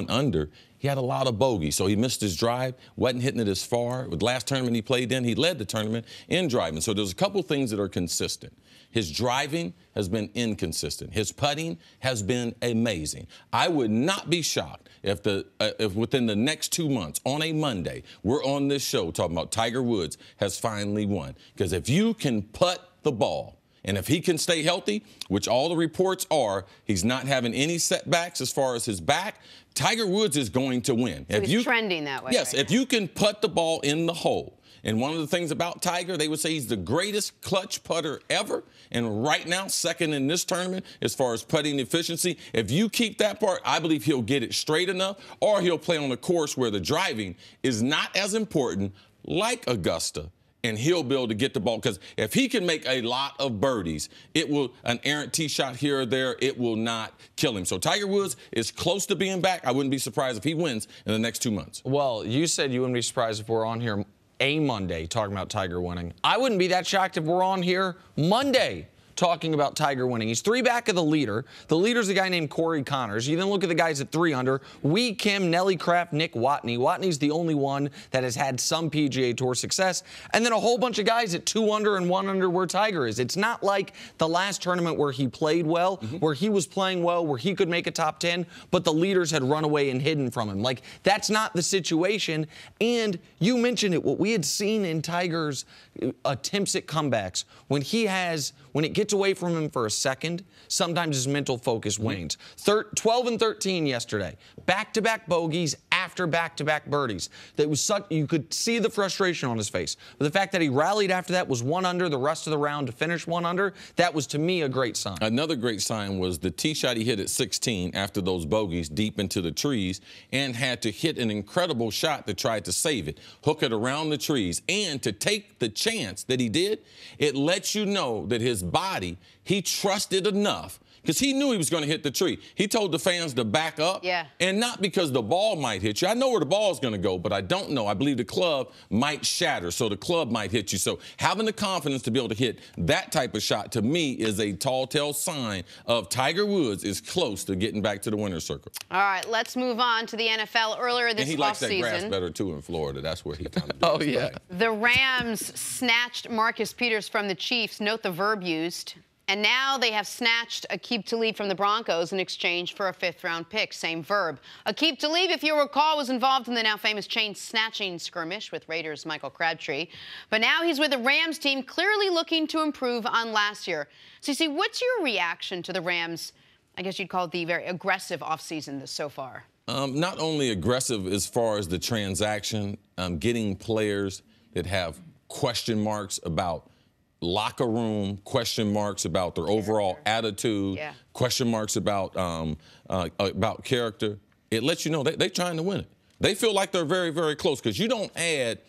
under, he had a lot of bogeys. So he missed his drive, wasn't hitting it as far. With the last tournament he played in, he led the tournament in driving. So there's a couple things that are consistent. His driving has been inconsistent. His putting has been amazing. I would not be shocked if within the next 2 months, on a Monday, we're on this show talking about Tiger Woods has finally won. Because if you can putt the ball, and if he can stay healthy, which all the reports are, he's not having any setbacks as far as his back, Tiger Woods is going to win. So he's trending that way. Yes, right if you can putt the ball in the hole. And one of the things about Tiger, they would say he's the greatest clutch putter ever. And right now, second in this tournament as far as putting efficiency. If you keep that part, I believe he'll get it straight enough, or he'll play on a course where the driving is not as important, like Augusta. And he'll be able to get the ball, because if he can make a lot of birdies, it will, an errant tee shot here or there, it will not kill him. So Tiger Woods is close to being back. I wouldn't be surprised if he wins in the next 2 months. Well, you said you wouldn't be surprised if we're on here a Monday talking about Tiger winning. I wouldn't be that shocked if we're on here Monday talking about Tiger winning. He's 3 back of the leader. The leader's a guy named Corey Connors. You then look at the guys at 3 under. Wee Kim, Nelly Kraft, Nick Watney. Watney's the only one that has had some PGA Tour success. And then a whole bunch of guys at 2 under and 1 under where Tiger is. It's not like the last tournament where he played well, where he was playing well, where he could make a top 10, but the leaders had run away and hidden from him. Like, that's not the situation. And you mentioned it, what we had seen in Tiger's attempts at comebacks, when it gets away from him for a second, sometimes his mental focus wanes. 12 and 13 yesterday. Back-to-back bogeys after back-to-back birdies. That was such, you could see the frustration on his face. But the fact that he rallied after that, was 1 under the rest of the round to finish 1 under, that was, to me, a great sign. Another great sign was the tee shot he hit at 16 after those bogeys deep into the trees, and had to hit an incredible shot to try to save it, hook it around the trees, and to take the chance that he did, it lets you know that his body, he trusted enough, because he knew he was going to hit the tree. He told the fans to back up, and not because the ball might hit you. I know where the ball's going to go, but I don't know. I believe the club might shatter, so the club might hit you. So having the confidence to be able to hit that type of shot, to me, is a telltale sign of Tiger Woods is close to getting back to the winner's circle. All right, let's move on to the NFL. Earlier this offseason, and he likes that grass better, too, in Florida. That's where he kind of The Rams snatched Marcus Peters from the Chiefs. Note the verb used. And now they have snatched AQIB TALIB from the Broncos in exchange for a 5th-round pick. Same verb. AQIB TALIB, if you recall, was involved in the now famous chain-snatching skirmish with Raiders' Michael Crabtree. But now he's with the Rams team, clearly looking to improve on last year. So, see, what's your reaction to the Rams, I guess you'd call it the very aggressive offseason so far? Not only aggressive as far as the transaction, getting players that have question marks about locker room, question marks about their overall attitude, question marks about character. It lets you know they're trying to win it. They feel like they're very, very close because you don't add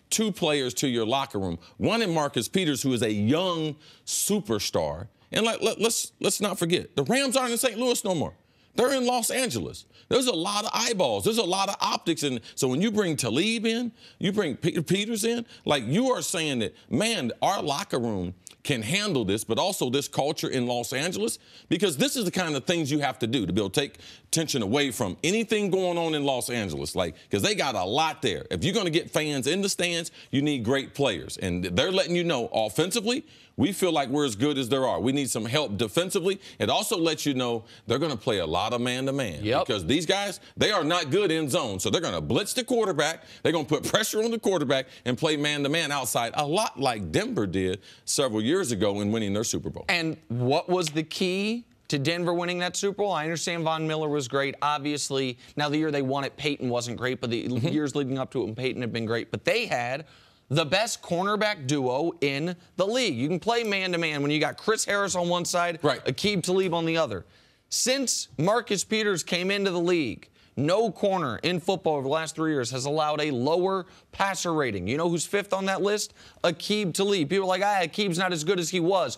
2 players to your locker room. One in Marcus Peters, who is a young superstar. And let's not forget, the Rams aren't in St. Louis no more. They're in Los Angeles. There's a lot of eyeballs. There's a lot of optics. And so when you bring Talib in, you bring Peters in, like you are saying that, man, our locker room can handle this, but also this culture in Los Angeles, because this is the kind of things you have to do to be able to take attention away from anything going on in Los Angeles, like, because they got a lot there. If you're going to get fans in the stands, you need great players. And they're letting you know offensively, we feel like we're as good as there are. We need some help defensively. It also lets you know they're going to play a lot of man-to-man. Because these guys, they are not good in zone. So they're going to blitz the quarterback. They're going to put pressure on the quarterback and play man-to-man outside, a lot like Denver did several years ago in winning their Super Bowl. And what was the key to Denver winning that Super Bowl? I understand Von Miller was great. Obviously, now the year they won it, Peyton wasn't great, but the years leading up to it when Peyton had been great. But they had the best cornerback duo in the league. You can play man-to-man when you got Chris Harris on one side, AQIB TALIB on the other. Since Marcus Peters came into the league, no corner in football over the last 3 years has allowed a lower passer rating. You know who's 5th on that list? AQIB TALIB. People are like, AQIB's not as good as he was.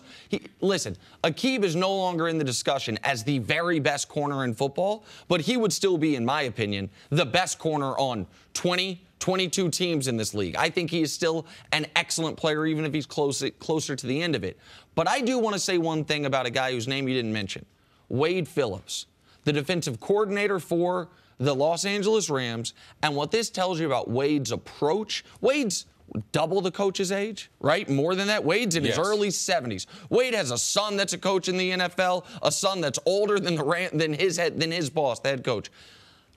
Listen, AQIB is no longer in the discussion as the very best corner in football, but he would still be, in my opinion, the best corner on 22 teams in this league. I think he is still an excellent player, even if he's closer to the end of it. But I do want to say one thing about a guy whose name you didn't mention, Wade Phillips, the defensive coordinator for the Los Angeles Rams. And what this tells you about Wade's approach, Wade's double the coach's age, right? More than that. Wade's in his early 70s. Wade has a son that's a coach in the NFL, a son that's older than his boss, the head coach.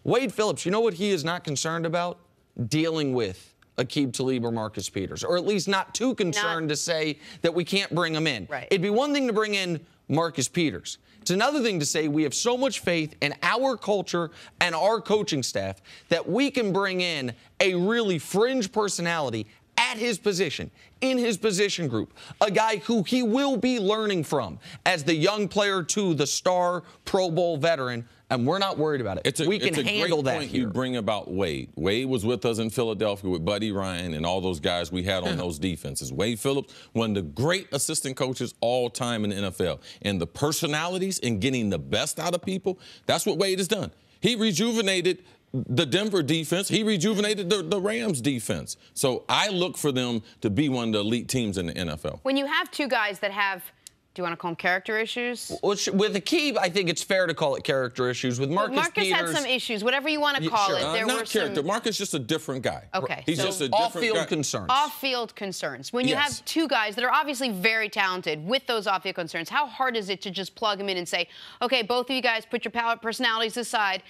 Wade Phillips, you know what he is not concerned about? Dealing with AQIB TALIB or Marcus Peters, or at least not too concerned to say that we can't bring him in. It'd be one thing to bring in Marcus Peters. It's another thing to say we have so much faith in our culture and our coaching staff that we can bring in a really fringe personality at his position, in his position group, a guy who he will be learning from as the young player to the star Pro Bowl veteran, and we're not worried about it. We can handle that here. It's a great point you bring about Wade. Wade was with us in Philadelphia with Buddy Ryan and all those guys we had on those defenses. Wade Phillips, one of the great assistant coaches all time in the NFL. And the personalities and getting the best out of people, that's what Wade has done. He rejuvenated the Denver defense. He rejuvenated the Rams defense. So I look for them to be one of the elite teams in the NFL. When you have 2 guys that have, do you want to call them character issues? With AQIB, I think it's fair to call it character issues. With Marcus Peters, had some issues, whatever you want to call it. There not were character. some... Marcus is just a different guy. Okay. He's so just a different off-field guy. concerns. Off-field concerns. When you have 2 guys that are obviously very talented with those off-field concerns, how hard is it to just plug them in and say, okay, both of you guys put your personalities aside.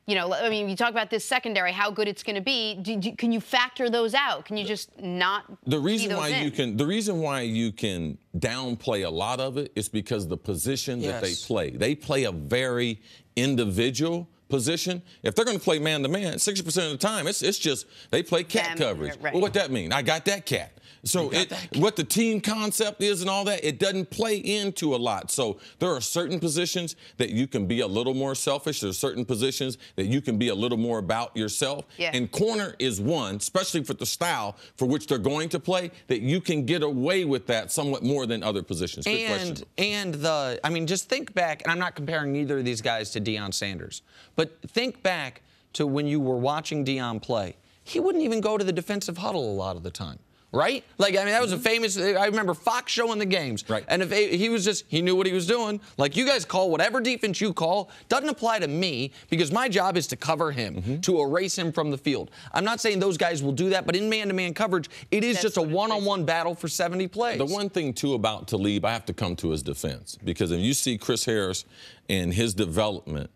You know, I mean, you talk about this secondary, how good it's going to be. Can you factor those out? Can you just not? The reason why you can downplay a lot of it is because the position that they play. They play a very individual position. If they're going to play man-to-man, 60% of the time, it's just they play cat coverage. Well, what that mean? I got that cat. So what the team concept is and all that, it doesn't play into a lot. So there are certain positions that you can be a little more selfish. There's certain positions that you can be a little more about yourself. And corner is one, especially for the style for which they're going to play, that you can get away with that somewhat more than other positions. Good question. I mean, just think back, and I'm not comparing neither of these guys to Deion Sanders, but think back to when you were watching Deion play. He wouldn't even go to the defensive huddle a lot of the time. right? Like, I mean, that was a famous, I remember Fox showing the games. Right. And if he was just, he knew what he was doing. Like, you guys call whatever defense you call, doesn't apply to me because my job is to cover him, to erase him from the field. I'm not saying those guys will do that, but in man-to-man coverage, it is just a one-on-one battle for 70 plays. The one thing, too, about TALIB, I have to come to his defense, because if you see Chris Harris and his development,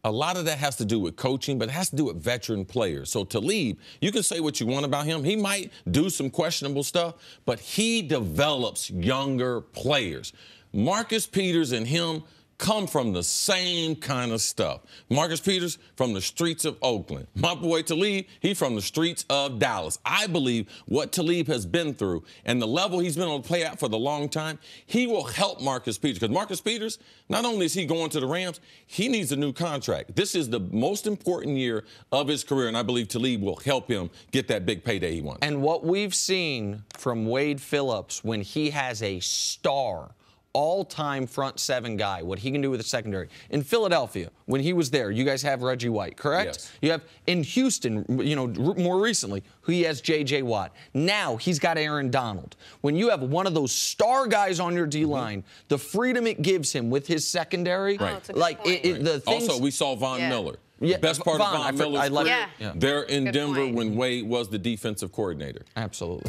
a lot of that has to do with coaching, but it has to do with veteran players. So TALIB, you can say what you want about him. He might do some questionable stuff, but he develops younger players. Marcus Peters and him come from the same kind of stuff. Marcus Peters from the streets of Oakland. My boy TALIB, he from the streets of Dallas. I believe what TALIB has been through and the level he's been able to play at for the long time, he will help Marcus Peters. Because Marcus Peters, not only is he going to the Rams, he needs a new contract. This is the most important year of his career, and I believe TALIB will help him get that big payday he wants. And what we've seen from Wade Phillips when he has a star, all-time front seven guy, what he can do with the secondary. In Philadelphia, when he was there, you guys have Reggie White, correct? Yes. You have in Houston, you know, more recently, he has J.J. Watt. Now he's got Aaron Donald. When you have one of those star guys on your D-line, the freedom it gives him with his secondary, like the things. Also, we saw Von Miller. Yeah, The best part of Von Miller's career, they're in Good Denver point. when Wade was the defensive coordinator. Absolutely.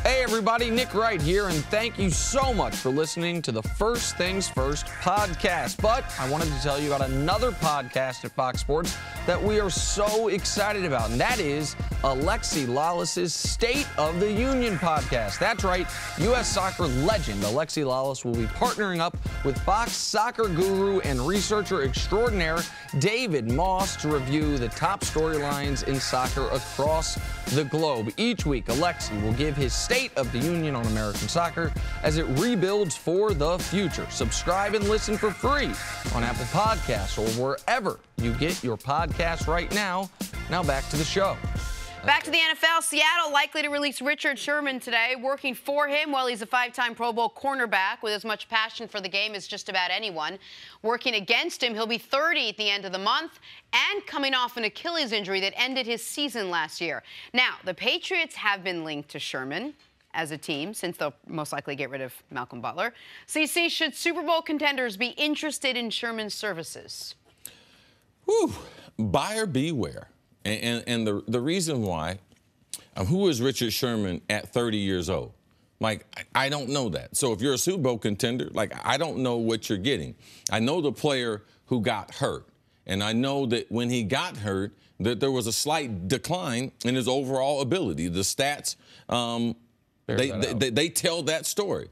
Hey, everybody, Nick Wright here, and thank you so much for listening to the First Things First podcast. But I wanted to tell you about another podcast at Fox Sports that we are so excited about, and that is Alexi Lawless's State of the Union podcast. That's right, U.S. soccer legend Alexi Lawless will be partnering up with Fox soccer guru and researcher extraordinaire David Moss to review the top storylines in soccer across the globe. Each week, Alexi will give his State of the Union on American soccer as it rebuilds for the future. Subscribe and listen for free on Apple Podcasts or wherever you get your podcasts right now. Now back to the show. Back to the NFL. Seattle likely to release Richard Sherman today. Working for him, well, he's a 5-time Pro Bowl cornerback with as much passion for the game as just about anyone. Working against him, he'll be 30 at the end of the month and coming off an Achilles injury that ended his season last year. Now, the Patriots have been linked to Sherman as a team, since they'll most likely get rid of Malcolm Butler. CC, should Super Bowl contenders be interested in Sherman's services? Whew. Buyer beware. And the reason why, who is Richard Sherman at 30 years old? Like, I don't know that. So if you're a Super Bowl contender, like, I don't know what you're getting. I know the player who got hurt. And I know that when he got hurt, that there was a slight decline in his overall ability. The stats, they tell that story.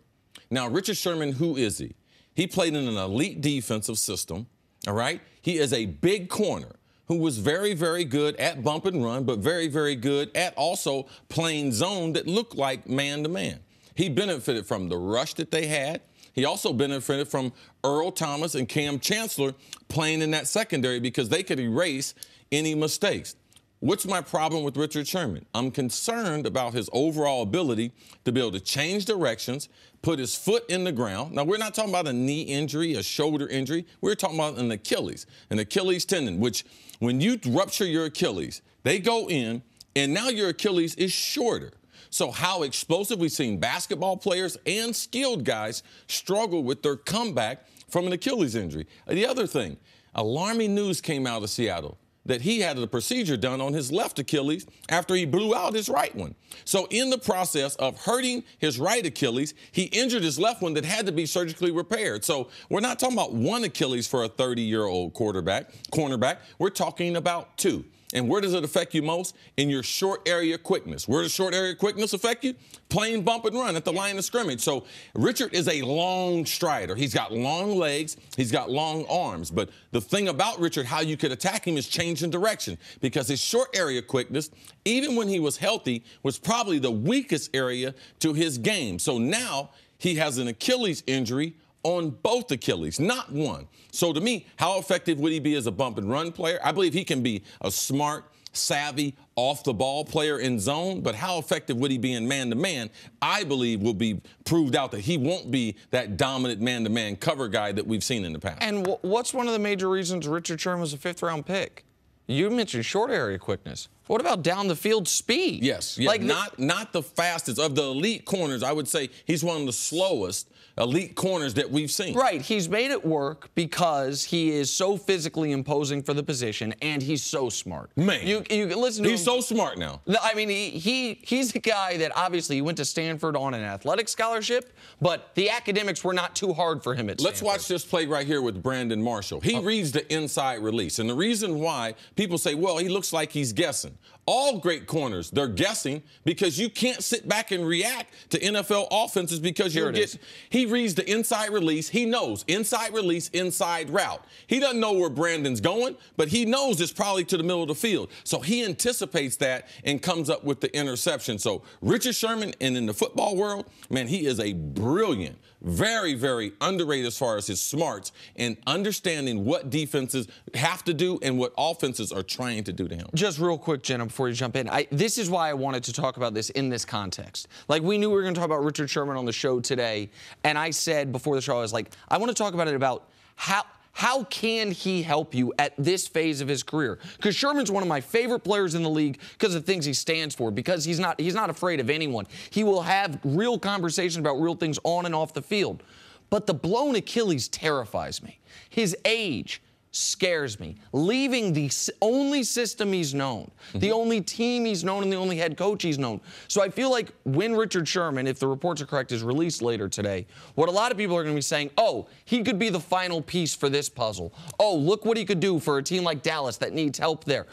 Now, Richard Sherman, who is he? He played in an elite defensive system, all right? He is a big corner who was very, very good at bump and run, but very, very good at also playing zone that looked like man-to-man. He benefited from the rush that they had. He also benefited from Earl Thomas and Cam Chancellor playing in that secondary because they could erase any mistakes. What's my problem with Richard Sherman? I'm concerned about his overall ability to be able to change directions, put his foot in the ground. Now, we're not talking about a knee injury, a shoulder injury. We're talking about an Achilles tendon, which when you rupture your Achilles, they go in, and now your Achilles is shorter. So how explosive, we've seen basketball players and skilled guys struggle with their comeback from an Achilles injury. The other thing, alarming news came out of Seattle that he had a procedure done on his left Achilles after he blew out his right one. So in the process of hurting his right Achilles, he injured his left one that had to be surgically repaired. So we're not talking about one Achilles for a 30-year-old cornerback. We're talking about two. And where does it affect you most? In your short area quickness. Where does short area quickness affect you? Playing bump and run at the line of scrimmage. So Richard is a long strider. He's got long legs. He's got long arms. But the thing about Richard, how you could attack him is changing direction, because his short area quickness, even when he was healthy, was probably the weakest area to his game. So now he has an Achilles injury on both Achilles, not one. So to me, how effective would he be as a bump and run player? I believe he can be a smart, savvy, off-the-ball player in zone, but how effective would he be in man-to-man? I believe will be proved out that he won't be that dominant man-to-man cover guy that we've seen in the past. And what's one of the major reasons Richard Sherman was a 5th-round pick? You mentioned short area quickness. What about down the field speed? Yes, like not the fastest of the elite corners. I would say he's one of the slowest elite corners that we've seen. Right. He's made it work because he is so physically imposing for the position, and he's so smart. Man, you listen to him. He's so smart now. I mean, he's a guy that obviously he went to Stanford on an athletic scholarship, but the academics were not too hard for him at Stanford. Let's watch this play right here with Brandon Marshall. He reads the inside release, and the reason why people say, well, he looks like he's guessing. All great corners, they're guessing because you can't sit back and react to NFL offenses because he reads the inside release. He knows inside release, inside route. He doesn't know where Brandon's going, but he knows it's probably to the middle of the field. So he anticipates that and comes up with the interception. So Richard Sherman, and in the football world, man, he is a brilliant, very, very underrated as far as his smarts and understanding what defenses have to do and what offenses are trying to do to him. Just real quick, Jenna, before you jump in, this is why I wanted to talk about this in this context. Like, we knew we were going to talk about Richard Sherman on the show today, and I said before the show, I was like, I want to talk about it about how can he help you at this phase of his career? Because Sherman's one of my favorite players in the league because of the things he stands for, because he's not afraid of anyone. He will have real conversations about real things on and off the field. But the blown Achilles terrifies me. His age scares me. Leaving the only system he's known, the only team he's known, and the only head coach he's known. So I feel like when Richard Sherman, if the reports are correct, is released later today, what a lot of people are going to be saying, oh, he could be the final piece for this puzzle. Oh, look what he could do for a team like Dallas that needs help there.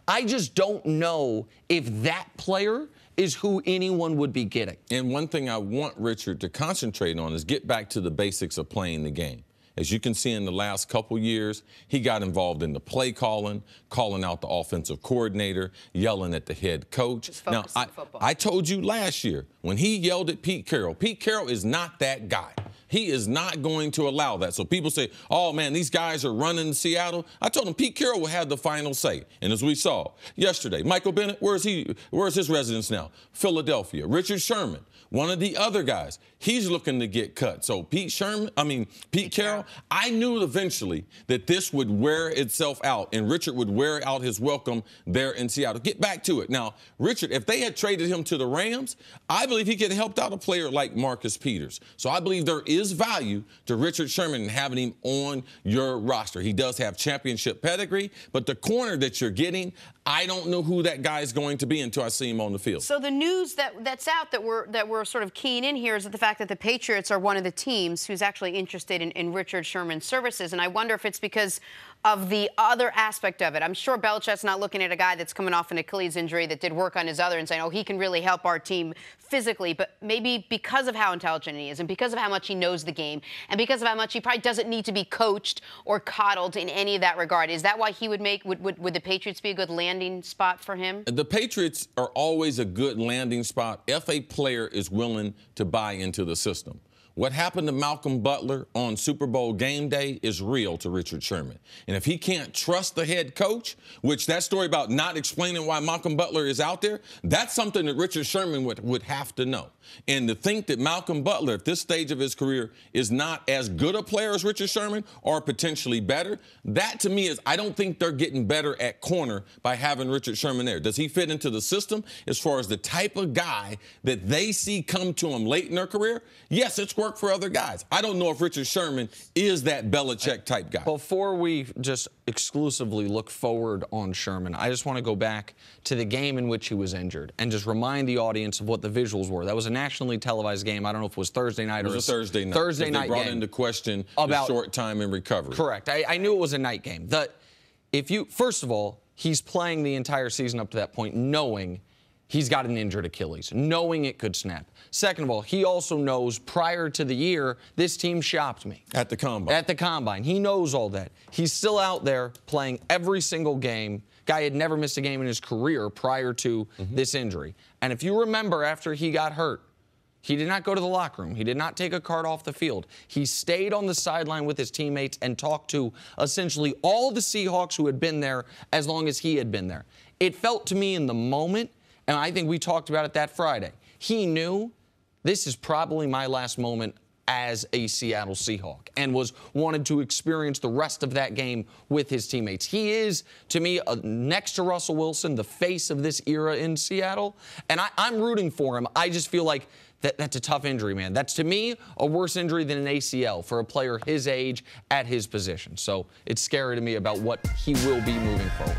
I just don't know if that player is who anyone would be getting. And one thing I want Richard to concentrate on is get back to the basics of playing the game. As you can see in the last couple years, he got involved in the play calling out the offensive coordinator, yelling at the head coach. Now, I told you last year when he yelled at Pete Carroll is not that guy. He is not going to allow that. So people say, oh, man, these guys are running Seattle. I told him Pete Carroll will have the final say. And as we saw yesterday, Michael Bennett, where's his residence now? Philadelphia. Richard Sherman, one of the other guys, he's looking to get cut. So Pete Carroll, I knew eventually that this would wear itself out and Richard would wear out his welcome there in Seattle. Get back to it. Now, Richard, if they had traded him to the Rams, I believe he could have helped out a player like Marcus Peters. So I believe there is value to Richard Sherman and having him on your roster. He does have championship pedigree, but the corner that you're getting, I don't know who that guy is going to be until I see him on the field. So the news that's out that we're sort of keying in here is the fact that the Patriots are one of the teams who's actually interested in Richard Sherman's services, and I wonder if it's because of the other aspect of it. I'm sure Belichick's not looking at a guy that's coming off an Achilles injury that did work on his other and saying, oh, he can really help our team physically, but maybe because of how intelligent he is and because of how much he knows the game and because of how much he probably doesn't need to be coached or coddled in any of that regard. Is that why he would the Patriots be a good landing spot for him? The Patriots are always a good landing spot if a player is willing to buy into the system. What happened to Malcolm Butler on Super Bowl game day is real to Richard Sherman. And if he can't trust the head coach, which that story about not explaining why Malcolm Butler is out there, that's something that Richard Sherman would have to know. And to think that Malcolm Butler at this stage of his career is not as good a player as Richard Sherman or potentially better, that to me is, I don't think they're getting better at corner by having Richard Sherman there. Does he fit into the system as far as the type of guy that they see come to him late in their career? Yes, it's worked for other guys. I don't know if Richard Sherman is that Belichick type guy. Before we just exclusively look forward on Sherman, I just want to go back to the game in which he was injured and just remind the audience of what the visuals were. That was a nationally televised game. I don't know if it was Thursday night or it was a Thursday night. Thursday night game. They brought into question the short time in recovery. Correct. I knew it was a night game. First of all, he's playing the entire season up to that point knowing he's got an injured Achilles, knowing it could snap. Second of all, he also knows prior to the year, this team shopped me. At the Combine. At the Combine. He knows all that. He's still out there playing every single game. Guy had never missed a game in his career prior to this injury. And if you remember, after he got hurt, he did not go to the locker room. He did not take a card off the field. He stayed on the sideline with his teammates and talked to essentially all the Seahawks who had been there as long as he had been there. It felt to me in the moment, and I think we talked about it that Friday, he knew this is probably my last moment as a Seattle Seahawk and wanted to experience the rest of that game with his teammates. He is, to me, next to Russell Wilson, the face of this era in Seattle, and I'm rooting for him. I just feel like that's a tough injury, man. That's, to me, a worse injury than an ACL for a player his age at his position. So it's scary to me about what he will be moving forward.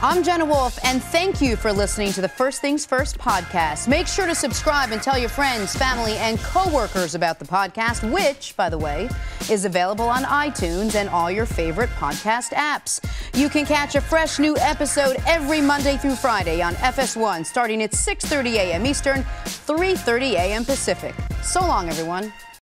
I'm Jenna Wolfe, and thank you for listening to the First Things First podcast. Make sure to subscribe and tell your friends, family, and coworkers about the podcast, which, by the way, is available on iTunes and all your favorite podcast apps. You can catch a fresh new episode every Monday through Friday on FS1, starting at 6:30 a.m. Eastern, 3:30 a.m. Pacific. So long, everyone.